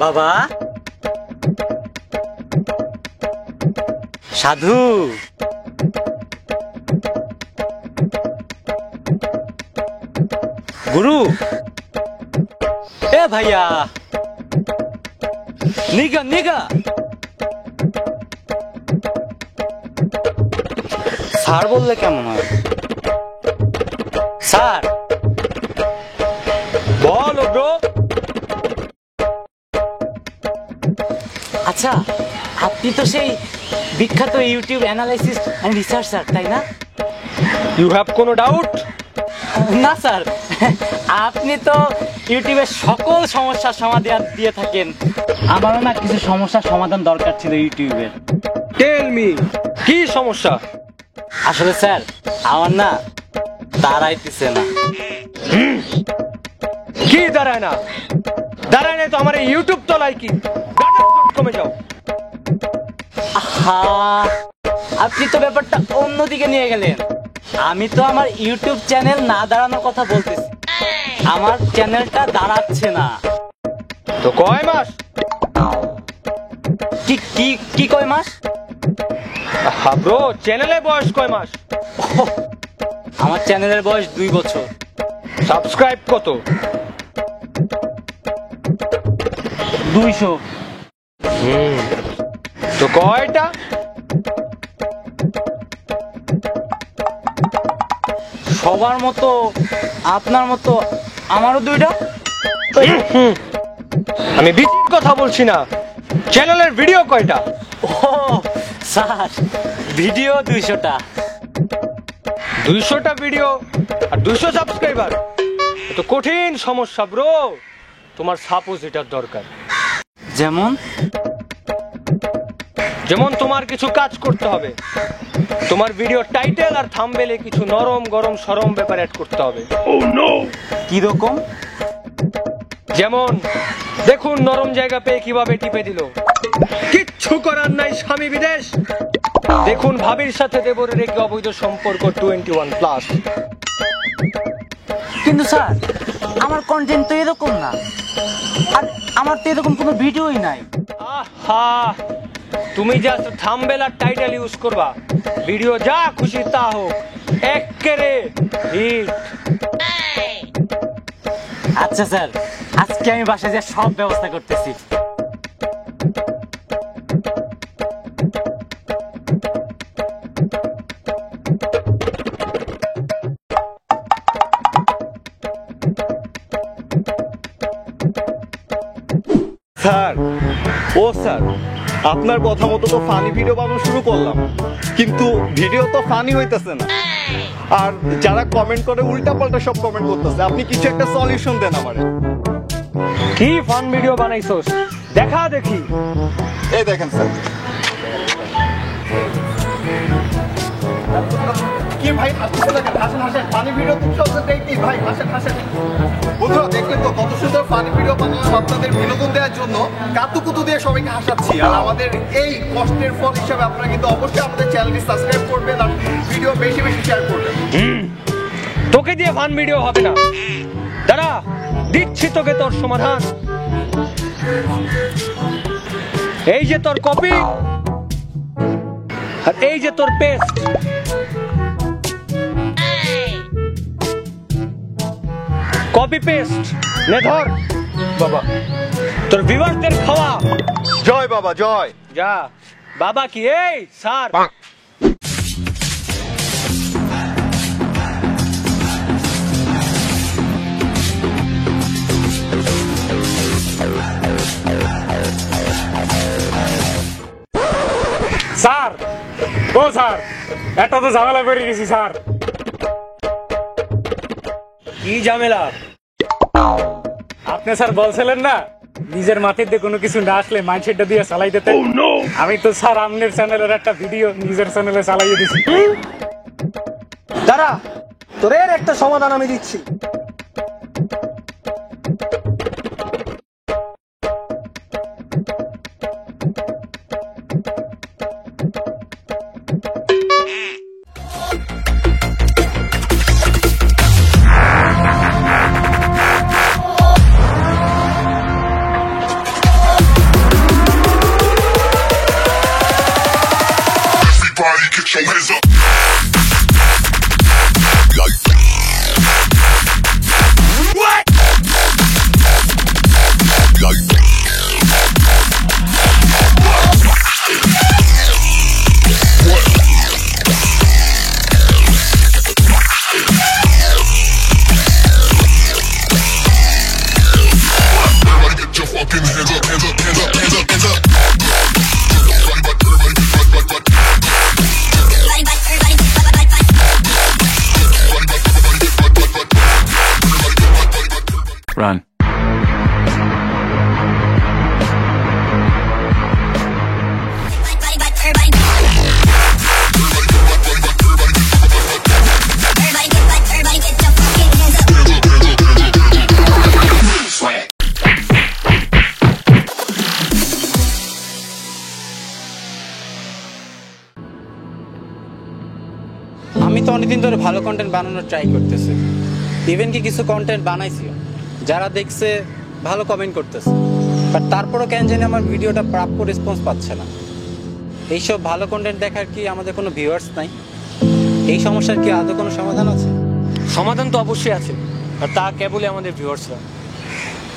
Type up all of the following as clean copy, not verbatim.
বাবা সাধু গুরু এ ভাইয়া নিগা নিগা স্যার বললে কেমন হয়? স্যার বলো ব্রো। আচ্ছা আপনি তো সেই বিখ্যাত ইউটিউব অ্যানালাইসিস এন্ড রিসার্চার তাই না? ইউ হ্যাভ কোনো ডাউট? না স্যার, আপনি তো ইউটিউবের সকল সমস্যার সমাধান দিয়ে থাকেন। আমারও না কিছু সমস্যার সমাধান দরকার ছিল ইউটিউবের। টেল মি, কি সমস্যা? আসলে স্যার আমার না দাঁড়াইতেছে না। কি দাঁড়ায় না? দাঁড়ায় না তো আমার এই ইউটিউব তলায় কি কমে যাও। আহা, আপনি তো ব্যাপারটা অন্যদিকে নিয়ে গেলেন। আমি তো আমার ইউটিউব চ্যানেল না দাঁড়ানোর কথা বলতেছি। আমার চ্যানেলটা দাঁড়াচ্ছে না। তো কয় মাস? কি কি কি কয় মাস? ব্রো চ্যানেলে বয়স কয় মাস? আমার চ্যানেলের বয়স 2 বছর। সাবস্ক্রাইব কত? 200। তো কয়টা? সবার মতো আপনার মতো আমারও 2টা। আমি ভিডিওর কথা বলছি না, চ্যানেলের ভিডিও কয়টা? ও স্যার ভিডিও 200টা। 200টা ভিডিও আর 200 সাবস্ক্রাইবার, তো কঠিন সমস্যা ব্রো। তোমার সাপোজ এটার দরকার। যেমন যেমন তোমার কিছু কাজ করতে হবে। তোমার ভিডিও টাইটেল আর থাম্বনেলে কিছু নরম গরম সরম ব্যাপার অ্যাড করতে হবে। কি রকম? যেমন দেখুন নরম জায়গা পেয়ে কিভাবে টিপে দিল, কিচ্ছু করার নাই স্বামী বিদেশ। দেখুন ভাবির সাথে দেবরের একটি অবৈধ সম্পর্ক 21+। কিন্তু স্যার আমার কন্টেন্ট তো এরকম না, আর আমার তো এরকম কোনো ভিডিওই নাই। আহা, তুমি জাস্ট থাম্বনেল আর টাইটেল ইউজ করবা, ভিডিও যা খুশি তা হোক, এক্কেরে হিট। আচ্ছা স্যার, আজকে আমি বাসায় যা সব ব্যবস্থা করতেছি। স্যার, ও স্যার, আপনার কথা মতো তো ফানি ভিডিও বানানো শুরু করলাম, কিন্তু ভিডিও তো ফানি হইতেছে না। আর যারা কমেন্ট করে উল্টা পাল্টা সব কমেন্ট করতেছে। আপনি কিছু একটা সলিউশন দেন আমারে। কি ফান ভিডিও বানাইছস দেখা দেখি। এই দেখেন স্যার। কি ভাই হাসেন, ফানি ভিডিও খুব সহজে দেখি ভাই, হাসেন। বন্ধুরা দেখলেন তো কত সুন্দর ফানি ভিডিও বানালাম আপনাদের বিনোদন দেওয়ার জন্য, কাতুকুতু দিয়ে সবাইকে হাসাচ্ছি। আর আমাদের এই কষ্টের ফল হিসাবে আপনারা কিন্তু অবশ্যই আমাদের চ্যানেলটি সাবস্ক্রাইব করবেন আর ভিডিও বেশি বেশি শেয়ার করবেন। তোকে দিয়ে ফান ভিডিও হবে না, দাঁড়া দিচ্ছি তোকে তোর সমাধান। এই যে তোর কপি আর এই যে তোর পেস্ট, কপি পেস্ট নে ধর বাবা, তোর ভিউয়ারদের খাওয়া। জয় বাবা জয়। যা বাবা কি এই স্যার। স্যার, ও স্যার, একটা তো ঝামেলা বেরিয়ে গেছি স্যার। কি ঝামেলা? আপনি স্যার বলছিলেন না নিজের মাটির দিয়ে কোনো কিছু না আসলে মাইন্ডসেটটা দিয়ে চালাই দিতে। আমি তো স্যার আপনার চ্যানেলের একটা ভিডিও নিজের চ্যানেলে চালাইয়ে দিছি। দাঁড়া, তোর এর একটা সমাধান আমি দিচ্ছি। get your hands up. What? Everybody get your fucking hands up, hands up, hands up, hands up, hands up. Run. Swag. আমি তো অনেকদিন ধরে ভালো কন্টেন্ট বানানোর ট্রাই করতেছি, ইভেন কি কিছু কন্টেন্ট বানাইছি, যারা দেখছে ভালো কমেন্ট করতেছে, বাট তারপরও কেন জানি আমার ভিডিওটা প্রাপ্য রেসপন্স পাচ্ছে না। এইসব ভালো কন্টেন্ট দেখার কি আমাদের কোনো ভিউয়ার্স নাই? এই সমস্যার কি আদৌ কোনো সমাধান আছে? সমাধান তো অবশ্যই আছে, আর তা কেবলই আমাদের ভিউয়ার্সরা।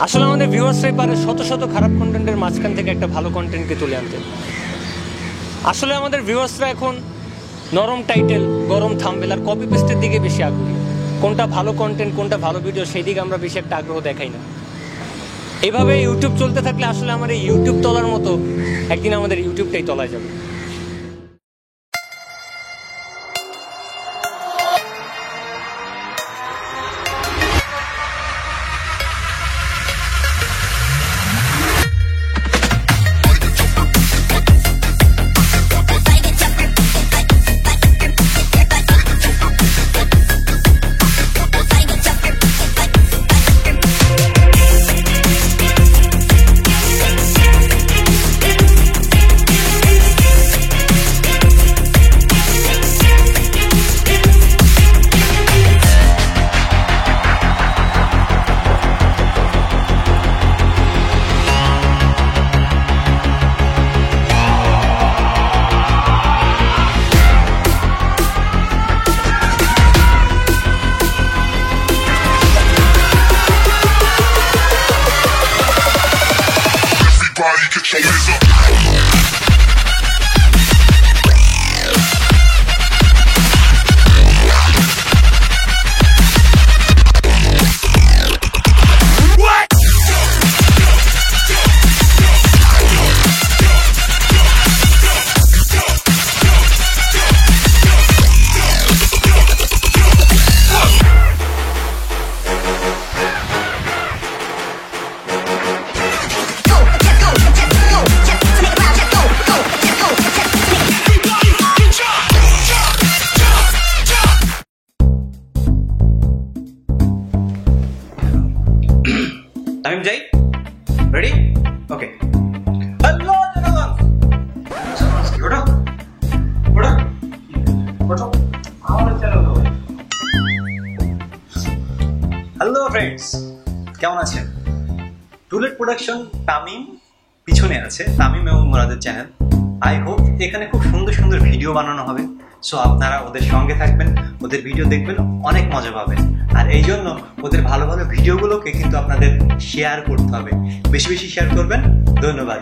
আসলে আমাদের ভিউয়ার্সরাই পারে শত শত খারাপ কন্টেন্টের মাঝখান থেকে একটা ভালো কন্টেন্টকে তুলে আনতে। আসলে আমাদের ভিউয়ার্সরা এখন নরম টাইটেল, গরম থাম্বনেল আর কপি পেস্টের দিকে বেশি আগ্রহী। কোনটা ভালো কন্টেন্ট, কোনটা ভালো ভিডিও, সেই দিকে আমরা বেশি একটা আগ্রহ দেখাই না। এইভাবে ইউটিউব চলতে থাকলে আসলে আমার এই ইউটিউব তলার মতো একদিন আমাদের ইউটিউবটাই তলায় যাবে। Everybody get your hands up. What? Time যাই, রেডি, ওকে। হ্যালো জনগণ, ওঠো ওঠো ওঠো, আমার চ্যানেল। হ্যালো ফ্রেন্ডস, কেমন আছেন? টুলেট প্রোডাকশন তামিম পিছনে আছে, তামিম এবং মুরাদের চ্যানেল। আই হোপ এখানে খুব সুন্দর সুন্দর ভিডিও বানানো হবে, সো আপনারা ওদের সঙ্গে থাকবেন, ওদের ভিডিও দেখবেন, অনেক মজা পাবেন। আর এই জন্য ওদের ভালো ভালো ভিডিওগুলোকে কিন্তু আপনাদের শেয়ার করতে হবে, বেশি বেশি শেয়ার করবেন। ধন্যবাদ।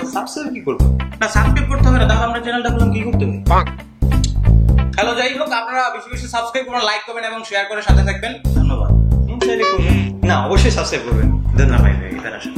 সাবস্ক্রাইব কি করবো না, সাবস্ক্রাইব করতে হবে না, তাহলে আমরা চ্যানেলটা বললাম কি করতে হবে। হ্যালো, যাই হোক আপনারা বেশি বেশি সাবস্ক্রাইব করবেন, লাইক করবেন এবং শেয়ার করে সাথে থাকবেন। ধন্যবাদ। না, অবশ্যই সাবস্ক্রাইব করবেন। ধন্যবাদ। এখানে আসেন।